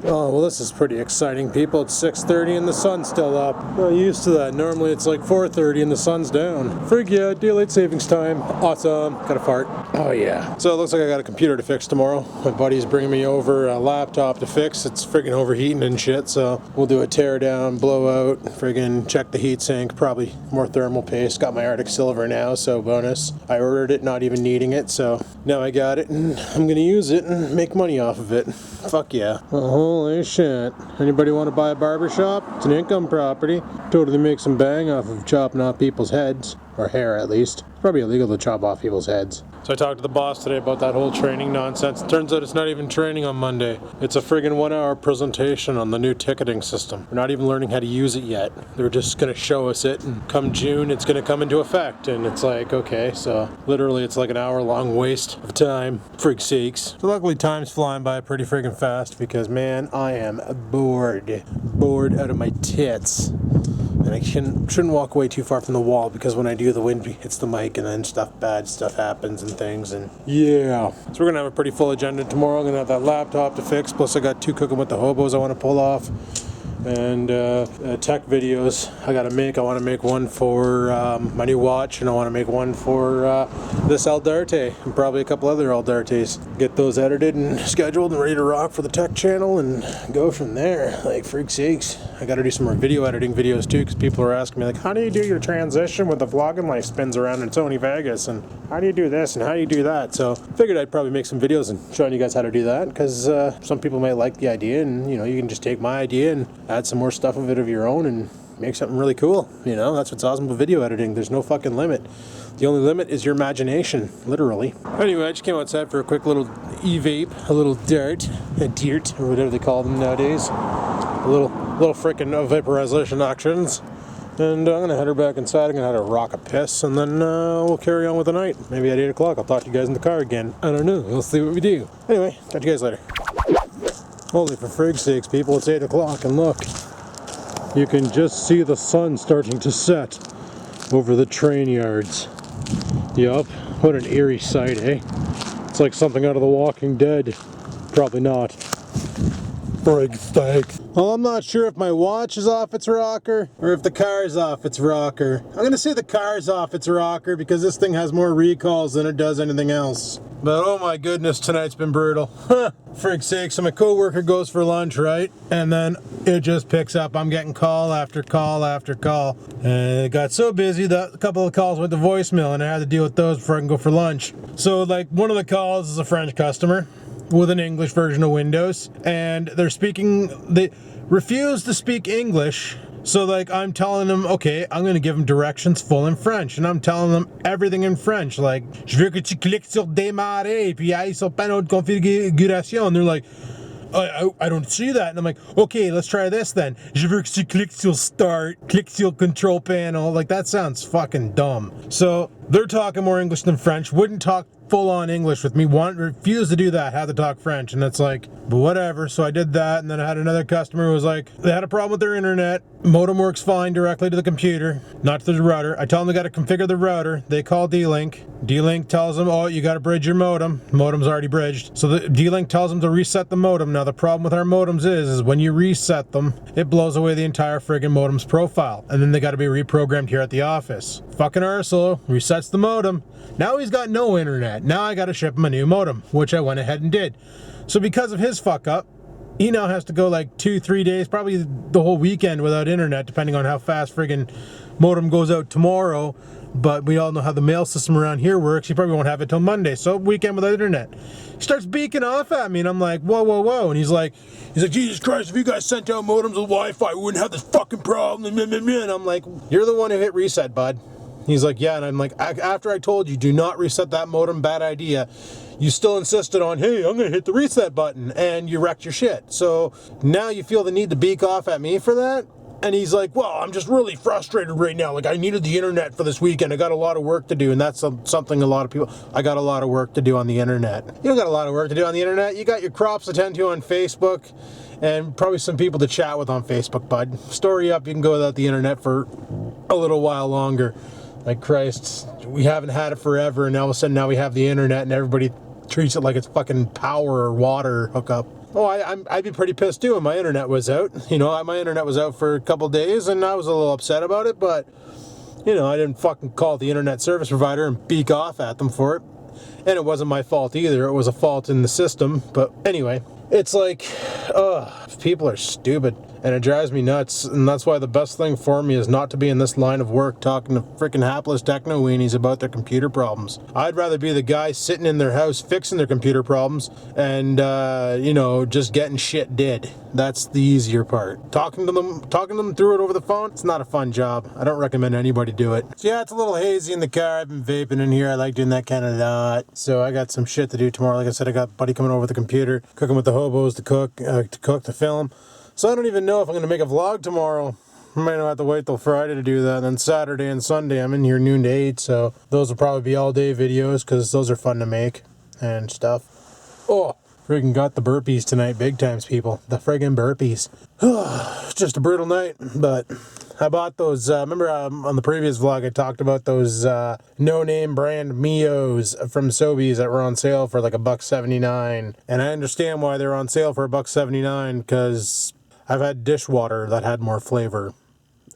Oh, well, this is pretty exciting, people. It's 6:30 and the sun's still up. Not used to that. Normally it's like 4:30 and the sun's down. Frig yeah, daylight savings time. Awesome. Got a fart. Oh, yeah. So it looks like I got a computer to fix tomorrow. My buddy's bringing me over a laptop to fix. It's friggin' overheating and shit, so we'll do a tear down, blowout, friggin' check the heat sink, probably more thermal paste. Got my Arctic Silver now, so bonus. I ordered it not even needing it, so now I got it and I'm gonna use it and make money off of it. Fuck yeah. Holy shit. Anybody want to buy a barbershop? It's an income property. Totally make some bang off of chopping off people's heads. Or hair, at least. It's probably illegal to chop off people's heads. So I talked to the boss today about that whole training nonsense. Turns out it's not even training on Monday. It's a friggin' 1-hour presentation on the new ticketing system. We're not even learning how to use it yet. They're just gonna show us it, and come June it's gonna come into effect. And it's like, okay, so literally it's like an hour-long waste of time. Frig sakes. So luckily time's flying by pretty friggin' fast because, man, I am bored. Bored out of my tits. And I shouldn't walk away too far from the wall because when I do, the wind hits the mic and then bad stuff happens and things, and yeah. So we're gonna have a pretty full agenda tomorrow. I'm gonna have that laptop to fix, plus I got 2 cooking with the hobos I want to pull off, and tech videos I gotta make. I want to make one for my new watch, and I want to make one for this Aldarte, and probably a couple other Aldartes. Get those edited and scheduled and ready to rock for the tech channel and go from there. Like, freak sakes. I gotta do some more video editing videos too, because people are asking me, like, how do you do your transition when the vlogging life spins around in Sony Vegas, and how do you do this and how do you do that? So figured I'd probably make some videos and showing you guys how to do that, because some people might like the idea, and you know, you can just take my idea and add some more stuff of it of your own and make something really cool. You know, that's what's awesome about video editing. There's no fucking limit. The only limit is your imagination, literally. Anyway, I just came outside for a quick little e-vape, a little dirt, or whatever they call them nowadays. A little frickin' vaporization actions. And I'm gonna head her back inside. I'm gonna have her rock a piss, and then we'll carry on with the night. Maybe at 8 o'clock I'll talk to you guys in the car again. I don't know. We'll see what we do. Anyway, talk to you guys later. Holy for frig's sakes, people, it's 8 o'clock, and look. You can just see the sun starting to set over the train yards. Yup, what an eerie sight, eh? It's like something out of The Walking Dead. Probably not. Frig steak. Well, I'm not sure if my watch is off its rocker or if the car is off its rocker. I'm gonna say the car's off its rocker because this thing has more recalls than it does anything else. But oh my goodness, tonight's been brutal. Frig sake, so my coworker goes for lunch, right? And then it just picks up. I'm getting call after call after call. And it got so busy that a couple of calls went to voicemail and I had to deal with those before I can go for lunch. So like one of the calls is a French customer with an English version of Windows, and they refuse to speak English. So like I'm telling them, okay, I'm gonna give them directions full in French, and I'm telling them everything in French, like je veux que tu cliques sur démarrer puis aille sur panneau de configuration. And they're like, I don't see that. And I'm like, okay, let's try this then. Je veux que tu cliques sur start, click sur control panel. Like, that sounds fucking dumb. So they're talking more English than French, wouldn't talk full-on English with me, refused to do that, had to talk French, and it's like, but whatever. So I did that, and then I had another customer who was like, they had a problem with their internet, modem works fine directly to the computer, not to the router. I tell them they got to configure the router. They call D-Link. D-Link tells them, oh, you got to bridge your modem. Modem's already bridged. So the D-Link tells them to reset the modem. Now the problem with our modems is when you reset them, it blows away the entire friggin' modem's profile, and then they got to be reprogrammed here at the office. Fucking arsehole resets the modem. Now he's got no internet. Now I got to ship him a new modem, which I went ahead and did. So because of his fuck up, he now has to go like 2-3 days, probably the whole weekend without internet, depending on how fast friggin' modem goes out tomorrow. But we all know how the mail system around here works. He probably won't have it till Monday. So weekend without internet. He starts beaking off at me, and I'm like, whoa, whoa, whoa. And he's like, Jesus Christ, if you guys sent out modems with Wi-Fi, we wouldn't have this fucking problem. And I'm like, you're the one who hit reset, bud. He's like, yeah, and I'm like, after I told you, do not reset that modem, bad idea, you still insisted on, hey, I'm going to hit the reset button, and you wrecked your shit. So now you feel the need to beak off at me for that? And he's like, well, I'm just really frustrated right now. Like, I needed the internet for this weekend. I got a lot of work to do, and that's something a lot of people, I got a lot of work to do on the internet. You don't got a lot of work to do on the internet. You got your crops to tend to on Facebook, and probably some people to chat with on Facebook, bud. Story up, you can go without the internet for a little while longer. Like, Christ, we haven't had it forever, and all of a sudden now we have the internet, and everybody treats it like it's fucking power or water hookup. Oh, I'd be pretty pissed too when my internet was out. You know, my internet was out for a couple days and I was a little upset about it, but, you know, I didn't fucking call the internet service provider and beak off at them for it. And it wasn't my fault either. It was a fault in the system. But anyway, it's like, people are stupid. And it drives me nuts. And that's why the best thing for me is not to be in this line of work talking to freaking hapless techno-weenies about their computer problems. I'd rather be the guy sitting in their house fixing their computer problems and, you know, just getting shit did. That's the easier part. Talking to them through it over the phone, it's not a fun job. I don't recommend anybody do it. So yeah, it's a little hazy in the car. I've been vaping in here. I like doing that kind of lot. So I got some shit to do tomorrow. Like I said, I got a buddy coming over with the computer, cooking with the hobos to film. So I don't even know if I'm going to make a vlog tomorrow. I might not have to wait till Friday to do that. And then Saturday and Sunday I'm in here noon to 8. So those will probably be all day videos because those are fun to make and stuff. Oh, friggin' got the burpees tonight. Big times, people. The friggin' burpees. It's just a brutal night. But I bought those, remember on the previous vlog I talked about those no-name brand Mios from Sobeys that were on sale for like $1.79. And I understand why they're on sale for $1.79 because I've had dishwater that had more flavor,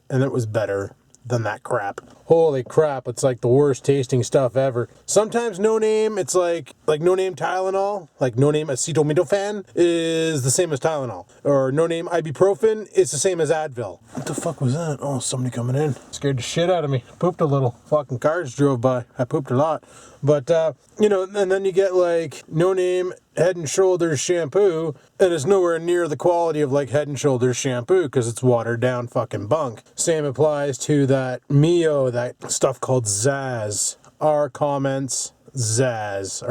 and it was better than that crap. Holy crap, it's like the worst tasting stuff ever. Sometimes no name, it's like no name Tylenol, like no name acetaminophen is the same as Tylenol. Or no name ibuprofen is the same as Advil. What the fuck was that? Oh, somebody coming in. Scared the shit out of me. Pooped a little. Fucking cars drove by. I pooped a lot. But, you know, and then you get like no name Head and Shoulders shampoo, and it's nowhere near the quality of like Head and Shoulders shampoo because it's watered down fucking bunk. Same applies to that Mio, that stuff called Zaz. Our compliments, Zaz.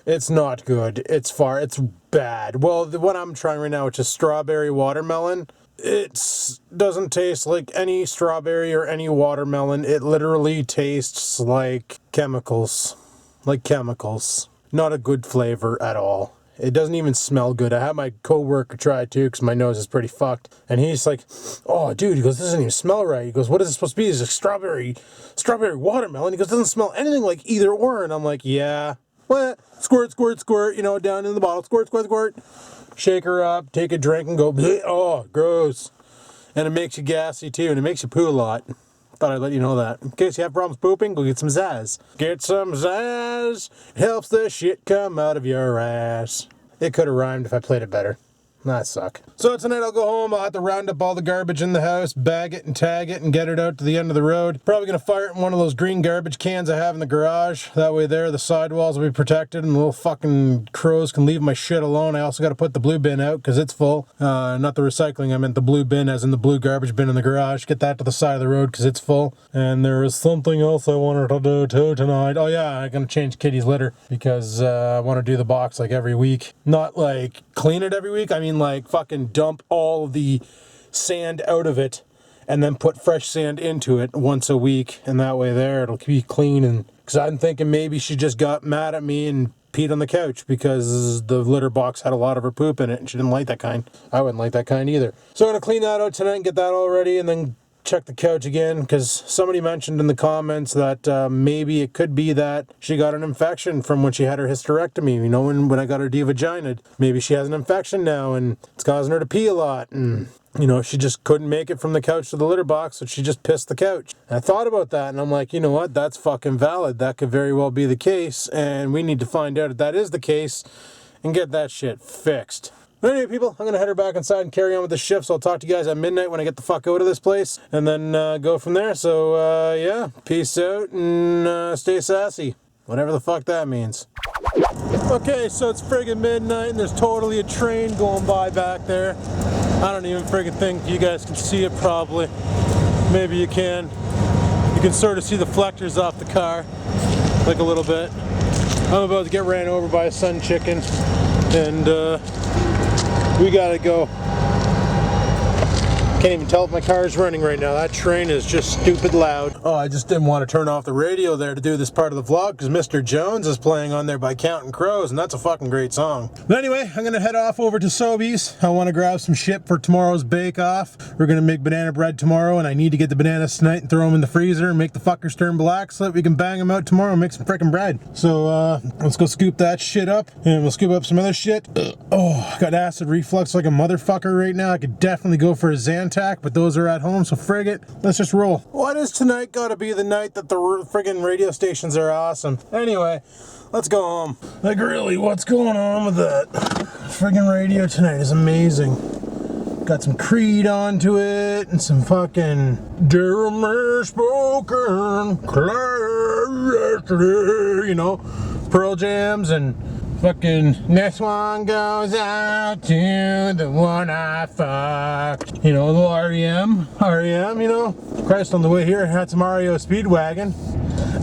It's not good. It's bad. Well, the one I'm trying right now, which is strawberry watermelon, it doesn't taste like any strawberry or any watermelon. It literally tastes like chemicals. Like chemicals. Not a good flavor at all. It doesn't even smell good. I had my coworker try it too because my nose is pretty fucked. And he's like, oh, dude, he goes, this doesn't even smell right. He goes, what is it supposed to be? It's a strawberry watermelon. He goes, it doesn't smell anything like either or. And I'm like, yeah. What? Squirt, squirt, squirt, you know, down in the bottle. Squirt, squirt, squirt. Shake her up, take a drink and go, bleh. Oh, gross. And it makes you gassy too, and it makes you poo a lot. Thought I'd let you know that. In case you have problems pooping, go get some Zaz. Get some Zaz. It helps the shit come out of your ass. It could have rhymed if I played it better. That suck. So tonight I'll go home. I'll have to round up all the garbage in the house, bag it and tag it and get it out to the end of the road. Probably going to fire it in one of those green garbage cans I have in the garage. That way there, the sidewalls will be protected and the little fucking crows can leave my shit alone. I also got to put the blue bin out because it's full. Not the recycling, I meant the blue bin as in the blue garbage bin in the garage. Get that to the side of the road because it's full. And there is something else I wanted to do too tonight. Oh yeah, I'm going to change Kitty's litter because I want to do the box like every week. Not like clean it every week. I mean like fucking dump all the sand out of it and then put fresh sand into it once a week, and that way there it'll be clean. And because I'm thinking maybe she just got mad at me and peed on the couch because the litter box had a lot of her poop in it and she didn't like that kind. I wouldn't like that kind either. So I'm gonna clean that out tonight and get that all ready and then check the couch again because somebody mentioned in the comments that maybe it could be that she got an infection from when she had her hysterectomy. You know, when I got her devaginaed. Maybe she has an infection now and it's causing her to pee a lot. And, you know, she just couldn't make it from the couch to the litter box, so she just pissed the couch. And I thought about that and I'm like, you know what? That's fucking valid. That could very well be the case. And we need to find out if that is the case and get that shit fixed. But anyway, people, I'm going to head her back inside and carry on with the shift, so I'll talk to you guys at midnight when I get the fuck out of this place, and then go from there. So, yeah, peace out, and stay sassy. Whatever the fuck that means. Okay, so it's friggin' midnight, and there's totally a train going by back there. I don't even friggin' think you guys can see it, probably. Maybe you can. You can sort of see the flectors off the car, like a little bit. I'm about to get ran over by a sun chicken, and, we gotta go Can't even tell if my car is running right now. That train is just stupid loud. Oh, I just didn't want to turn off the radio there to do this part of the vlog because Mr. Jones is playing on there by Counting Crows, and that's a fucking great song. But anyway, I'm going to head off over to Sobeys. I want to grab some shit for tomorrow's bake-off. We're going to make banana bread tomorrow, and I need to get the bananas tonight and throw them in the freezer and make the fuckers turn black so that we can bang them out tomorrow and make some frickin' bread. So, let's go scoop that shit up, and we'll scoop up some other shit. Oh, got acid reflux like a motherfucker right now. I could definitely go for a Zantac, but those are at home, so frig it. Let's just roll. Why does tonight gotta be the night that the friggin' radio stations are awesome? Anyway, let's go home. Like, really, what's going on with that? Friggin' radio tonight is amazing. Got some Creed onto it, and some fucking Dear Spoken Clarity, you know, Pearl Jams, and fucking This One Goes Out to the One I Fucked. You know, a little REM, you know. Christ, on the way here, I had some REO Speedwagon.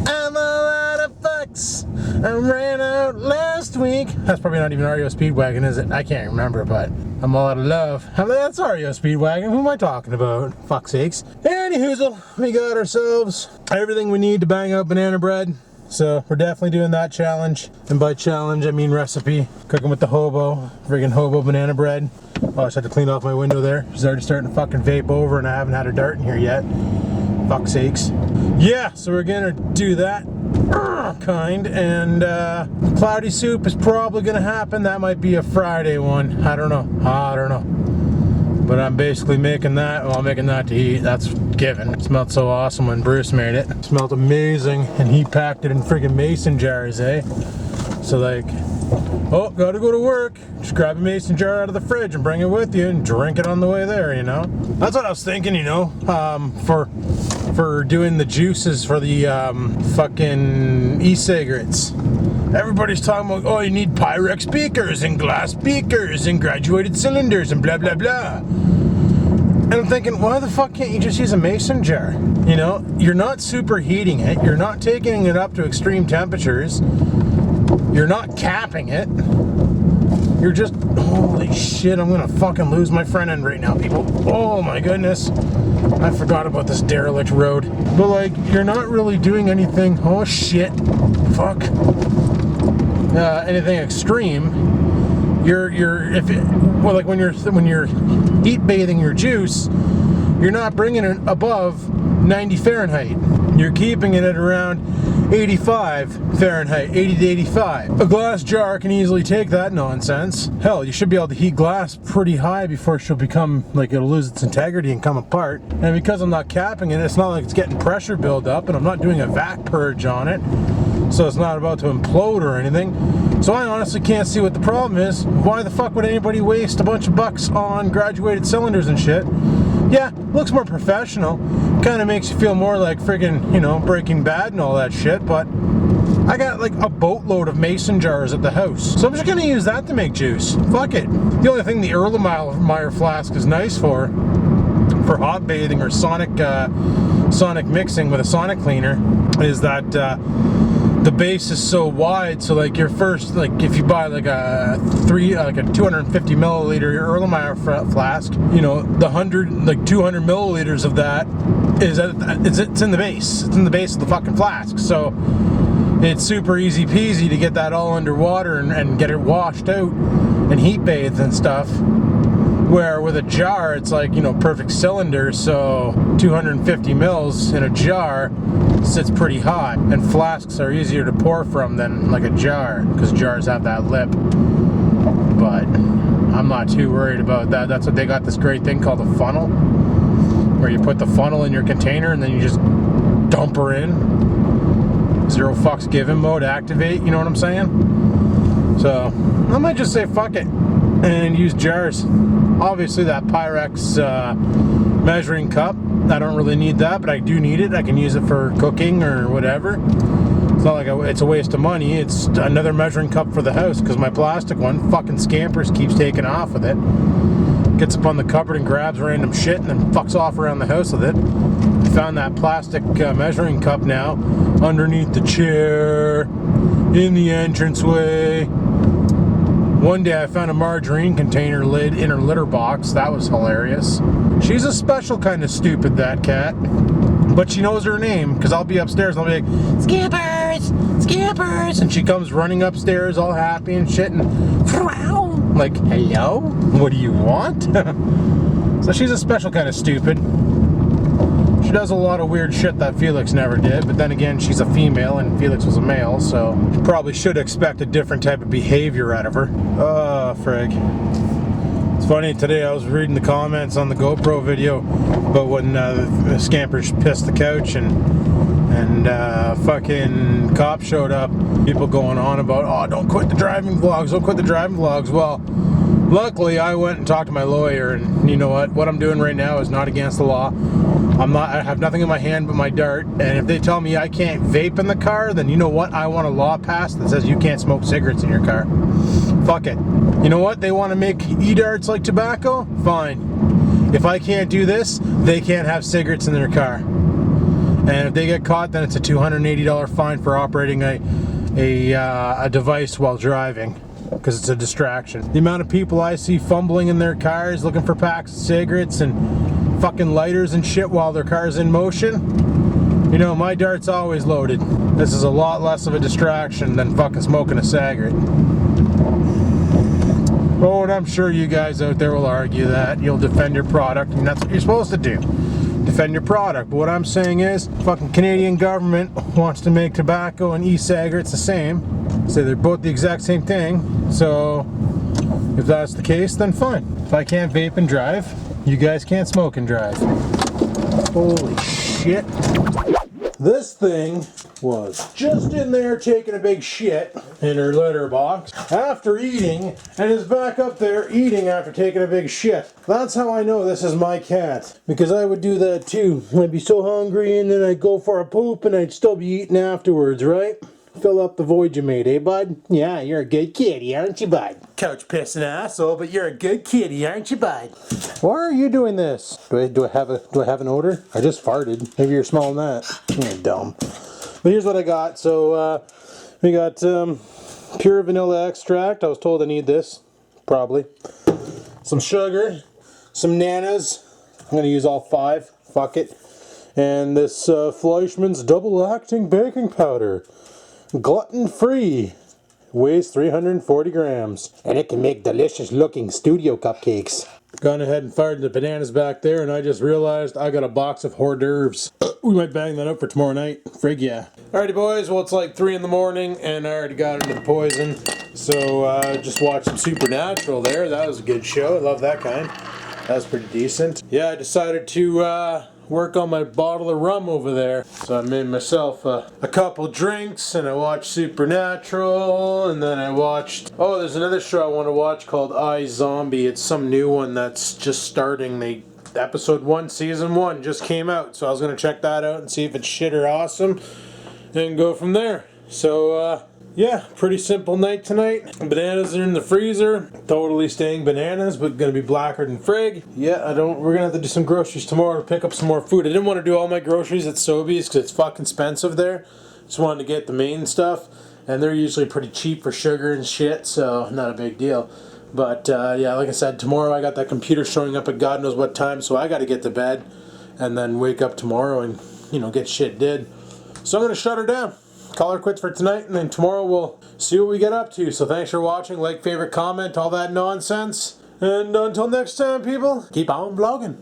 I'm all out of fucks. I ran out last week. That's probably not even REO Speedwagon, is it? I can't remember, but I'm all out of love. That's REO Speedwagon. Who am I talking about? Fuck's sakes. Anyhoozle, we got ourselves everything we need to bang out banana bread. So we're definitely doing that challenge. And by challenge, I mean recipe. Cooking with the hobo. Friggin' hobo banana bread. Oh, I just had to clean off my window there. She's already starting to fucking vape over and I haven't had a dart in here yet. Fuck's sakes. Yeah, so we're gonna do that kind. And cloudy soup is probably gonna happen. That might be a Friday one. I don't know. But I'm basically making that, well, I'm making that to eat. That's given. It smelled so awesome when Bruce made it. It smelled amazing, and he packed it in friggin' mason jars, eh? So like, oh, gotta go to work. Just grab a mason jar out of the fridge and bring it with you and drink it on the way there, you know? That's what I was thinking, you know, for doing the juices for the fucking e-cigarettes. Everybody's talking about, oh, you need Pyrex beakers and glass beakers and graduated cylinders and blah, blah, blah. And I'm thinking, why the fuck can't you just use a mason jar? You know, you're not superheating it. You're not taking it up to extreme temperatures. You're not capping it. You're just, holy shit, I'm gonna fucking lose my front end right now, people. Oh my goodness. I forgot about this derelict road. But like, you're not really doing anything, oh shit, fuck. Anything extreme. Like when you're heat bathing your juice, you're not bringing it above 90 Fahrenheit. You're keeping it at around 85 Fahrenheit, 80 to 85. A glass jar can easily take that nonsense. Hell, you should be able to heat glass pretty high before she'll become, like, it'll lose its integrity and come apart. And because I'm not capping it, it's not like it's getting pressure build up, and I'm not doing a vac purge on it. So it's not about to implode or anything. So I honestly can't see what the problem is. Why the fuck would anybody waste a bunch of bucks on graduated cylinders and shit? Yeah, looks more professional. Kind of makes you feel more like friggin', you know, Breaking Bad and all that shit, but I got like a boatload of mason jars at the house. So I'm just gonna use that to make juice. Fuck it. The only thing the Erlenmeyer flask is nice for hot bathing or sonic mixing with a sonic cleaner is that the base is so wide, so like your first, like if you buy like a 250 milliliter Erlenmeyer flask, you know, the 200 milliliters of that it's in the base. It's in the base of the fucking flask. So it's super easy peasy to get that all underwater and get it washed out and heat bathed and stuff. Where with a jar, it's like, you know, perfect cylinder, so 250 mils in a jar sits pretty hot, and flasks are easier to pour from than like a jar, because jars have that lip. But I'm not too worried about that. That's what they got, this great thing called a funnel, where you put the funnel in your container and then you just dump her in. Zero fucks given mode activate, you know what I'm saying? So I might just say fuck it and use jars. Obviously that Pyrex measuring cup, I don't really need that, but I do need it. I can use it for cooking or whatever. It's not like it's a waste of money. It's another measuring cup for the house, because my plastic one fucking scampers, keeps taking off with it. Gets up on the cupboard and grabs random shit and then fucks off around the house with it. I found that plastic measuring cup now underneath the chair, in the entranceway. One day I found a margarine container lid in her litter box. That was hilarious. She's a special kind of stupid, that cat. But she knows her name, because I'll be upstairs and I'll be like, Skippers! Skippers! And she comes running upstairs all happy and shit, and I'm like, hello? What do you want? So she's a special kind of stupid. She does a lot of weird shit that Felix never did, but then again, she's a female and Felix was a male, so you probably should expect a different type of behavior out of her. Oh, frig. It's funny, today I was reading the comments on the GoPro video about when the Scampers pissed the couch and fucking cop showed up. People going on about, oh, don't quit the driving vlogs, don't quit the driving vlogs. Well, luckily I went and talked to my lawyer, and you know what I'm doing right now is not against the law. I have nothing in my hand but my dart, and if they tell me I can't vape in the car, then you know what? I want a law passed that says you can't smoke cigarettes in your car. Fuck it. You know what? They want to make e-darts like tobacco? Fine. If I can't do this, they can't have cigarettes in their car. And if they get caught, then it's a $280 fine for operating a device while driving, because it's a distraction. The amount of people I see fumbling in their cars looking for packs of cigarettes and fucking lighters and shit while their car's in motion. You know, my dart's always loaded. This is a lot less of a distraction than fucking smoking a cigarette. Oh, and I'm sure you guys out there will argue that. You'll defend your product, and that's what you're supposed to do. Defend your product. But what I'm saying is, fucking Canadian government wants to make tobacco and e-cigarettes the same. Say they're both the exact same thing. So, if that's the case, then fine. If I can't vape and drive, you guys can't smoke and drive. Holy shit. This thing was just in there taking a big shit in her litter box after eating, and is back up there eating after taking a big shit. That's how I know this is my cat, because I would do that too. I'd be so hungry and then I'd go for a poop and I'd still be eating afterwards, right? Fill up the void you made, eh, bud? Yeah, you're a good kitty, aren't you, bud? Couch pissing asshole, but you're a good kitty, aren't you, bud? Why are you doing this? Do I have an odor? I just farted. Maybe you're smelling that. You're dumb. But here's what I got. So we got pure vanilla extract. I was told I need this, probably. Some sugar, some nanas. I'm gonna use all 5. Fuck it. And this Fleischmann's double acting baking powder. Gluten-free, weighs 340 grams, and it can make delicious looking studio cupcakes. Gone ahead and fired the bananas back there, and I just realized I got a box of hors d'oeuvres. We might bang that up for tomorrow night. Frig yeah. Alrighty boys, well it's like 3 in the morning and I already got into the poison. So just watched some Supernatural there. That was a good show. I love that kind. That was pretty decent. Yeah, I decided to work on my bottle of rum over there. So I made myself a couple drinks, and I watched Supernatural, and then I watched, oh, there's another show I want to watch called iZombie. It's some new one that's just starting. Episode 1, season 1 just came out, so I was going to check that out and see if it's shit or awesome, and go from there. So, yeah, pretty simple night tonight. Bananas are in the freezer. Totally staying bananas, but gonna be blacker than frig. Yeah, we're gonna have to do some groceries tomorrow to pick up some more food. I didn't want to do all my groceries at Sobeys because it's fucking expensive there. Just wanted to get the main stuff, and they're usually pretty cheap for sugar and shit, so not a big deal. But yeah, like I said, tomorrow I got that computer showing up at God knows what time, so I gotta get to bed and then wake up tomorrow and, you know, get shit did. So I'm gonna shut her down. Call her quits for tonight, and then tomorrow we'll see what we get up to. So thanks for watching, like, favorite, comment, all that nonsense. And until next time, people, keep on vlogging.